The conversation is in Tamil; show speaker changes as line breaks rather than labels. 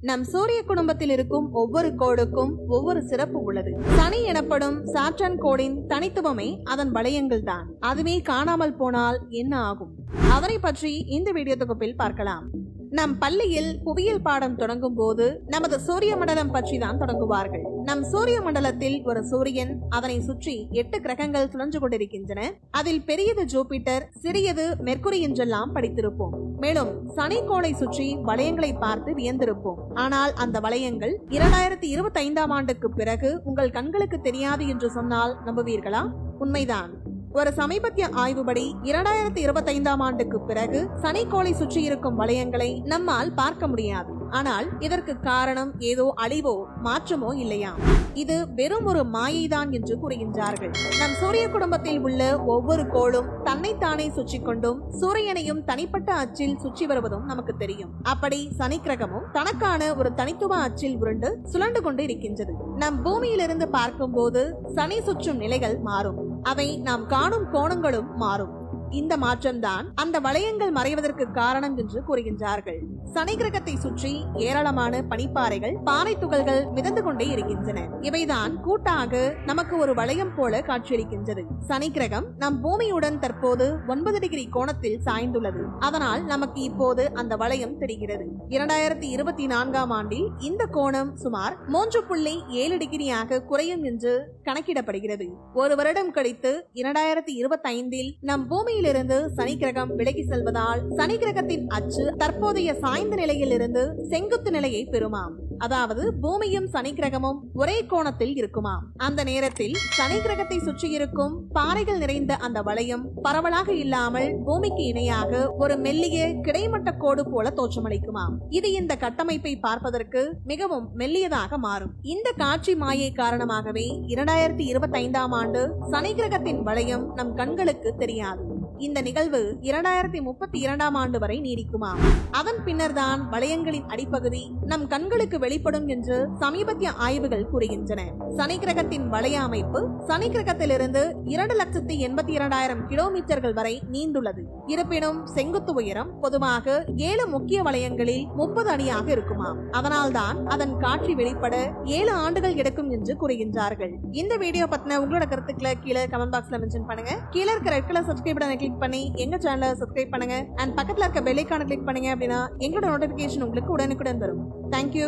நம் சூரிய குடும்பத்தில் இருக்கும் ஒவ்வொரு கோடுக்கும் ஒவ்வொரு சிறப்பு உள்ளது. சனி எனப்படும் சாட்டர்ன் கோடின் தனித்துவமே அதன் வளையங்கள் தான். அதுவே காணாமல் போனால் என்ன ஆகும்? அதனை பற்றி இந்த வீடியோ தொகுப்பில் பார்க்கலாம். நம் பள்ளியில் புவியியல் பாடம் தொடங்கும் போது நமது சூரிய மண்டலம் பற்றி தான் தொடங்குவார்கள். நம் சூரிய மண்டலத்தில் ஒரு சூரியன், அதனை சுற்றி 8 கிரகங்கள் சுழன்று கொண்டிருக்கின்றன. அதில் பெரியது ஜூபிட்டர், சிறியது மெர்க்குரி என்றெல்லாம் படித்திருப்போம். மேலும் சனிக்கோளை சுற்றி வளையங்களை பார்த்து வியந்திருப்போம். ஆனால் அந்த வளையங்கள் 2025ஆம் ஆண்டுக்கு பிறகு உங்கள் கண்களுக்கு தெரியாது என்று சொன்னால் நம்புவீர்களா? உண்மைதான். ஒரு சமீபத்திய ஆய்வுபடி 2025ஆம் ஆண்டுக்கு பிறகு சனிக்கோளை சுற்றி இருக்கும் வளையங்களை நம்மால் பார்க்க முடியாது. ஆனால் இதற்கு காரணம் ஏதோ அழிவோ மாற்றமோ இல்லையா? இது வெறும் ஒரு மாயைதான் என்று கூறுகின்றார்கள். நம் சூரிய குடும்பத்தில் உள்ள ஒவ்வொரு கோளும் தன்னைத்தானே சுற்றி கொண்டும் சூரியனையும் தனிப்பட்ட அச்சில் சுற்றி வருவதும் நமக்கு தெரியும். அப்படி சனி கிரகமும் தனக்கான ஒரு தனித்துவ அச்சில் உருண்டு சுழண்டு கொண்டு இருக்கின்றது. நம் பூமியிலிருந்து பார்க்கும் போது சனி சுற்றும் நிலைகள் மாறும். அவை நாம் காணும் கோணங்களும் மாறும். இந்த மாற்றம்தான் அந்த வளையங்கள் மறைவதற்கு காரணம் என்று கூறுகின்றார்கள். சனி கிரகத்தை சுற்றி ஏராளமான பனிப்பாறைகள், பாறை துகள்கள் மிதந்து கொண்டே இருக்கின்றன. இவைதான் கூட்டாக நமக்கு ஒரு வளையம் போல காட்சியளிக்கின்றது. சனி கிரகம் நம் பூமியுடன் தற்போது 9 டிகிரி கோணத்தில் சாய்ந்துள்ளது. அதனால் நமக்கு இப்போது அந்த வளையம் தெரிகிறது. 2024ஆம் ஆண்டில் இந்த கோணம் சுமார் 3.7 டிகிரியாக குறையும் என்று கணக்கிடப்படுகிறது. ஒரு வருடம் கழித்து 2025இல் நம் பூமியில் இருந்து சனி கிரகம் விலகி செல்வதால் சனி கிரகத்தின் அச்சு தற்போதைய சாய்ந்த நிலையில் இருந்து செங்குத்து நிலையை பெறுமாம். அதாவது பூமியும் சனி கிரகமும் ஒரே கோணத்தில் இருக்குமாம். அந்த நேரத்தில் சனி கிரகத்தை சுற்றி இருக்கும் பாறைகள் நிறைந்த அந்த வளையம் பரவலாக இல்லாமல் பூமிக்கு இணையாக ஒரு மெல்லிய கிடைமட்ட கோடு போல தோற்றமளிக்குமாம். இது இந்த கட்டமைப்பை பார்ப்பதற்கு மிகவும் மெல்லியதாக மாறும். இந்த காட்சி மாயை காரணமாகவே 2025ஆம் ஆண்டு சனி கிரகத்தின் வளையம் நம் கண்களுக்கு தெரியாது. இந்த நிகழ்வு 2032ஆம் ஆண்டு வரை நீடிக்குமாம். அதன் பின்னர் தான் வளையங்களின் அடிப்பகுதி நம் கண்களுக்கு வெளிப்படும் என்று சமீபத்திய ஆய்வுகள் கூறுகின்றன. சனி கிரகத்தின் வளைய அமைப்பு சனி கிரகத்திலிருந்து 2,82,000 கிலோமீட்டர்கள் வரை நீண்டுள்ளது. இருப்பினும் செங்குத்து உயரம் பொதுவாக 7 முக்கிய வளையங்களில் 30 அடியாக இருக்குமாம். அதனால்தான் அதன் காட்சி வெளிப்பட 7 ஆண்டுகள் எடுக்கும் என்று கூறுகின்றார்கள். இந்த வீடியோ பத்தின உங்களோட கருத்துக்களை கீழே கமெண்ட் பாக்ஸ்ல மென்ஷன் பண்ணுங்க. கீழே இருக்கிற ரெட் கலர் சப்ஸ்கிரைப் பட்டனை கிளிக் பண்ணி எங்க சேனலை சப்ஸ்கிரைப் பண்ணுங்க. அண்ட் பக்கத்துல இருக்க பெல் ஐகானை கிளிக் பண்ணுங்க. அப்படின்னா எங்களோட நோட்டிபிகேஷன் உங்களுக்கு உடனுக்குடன் வரும். தேங்க்யூ.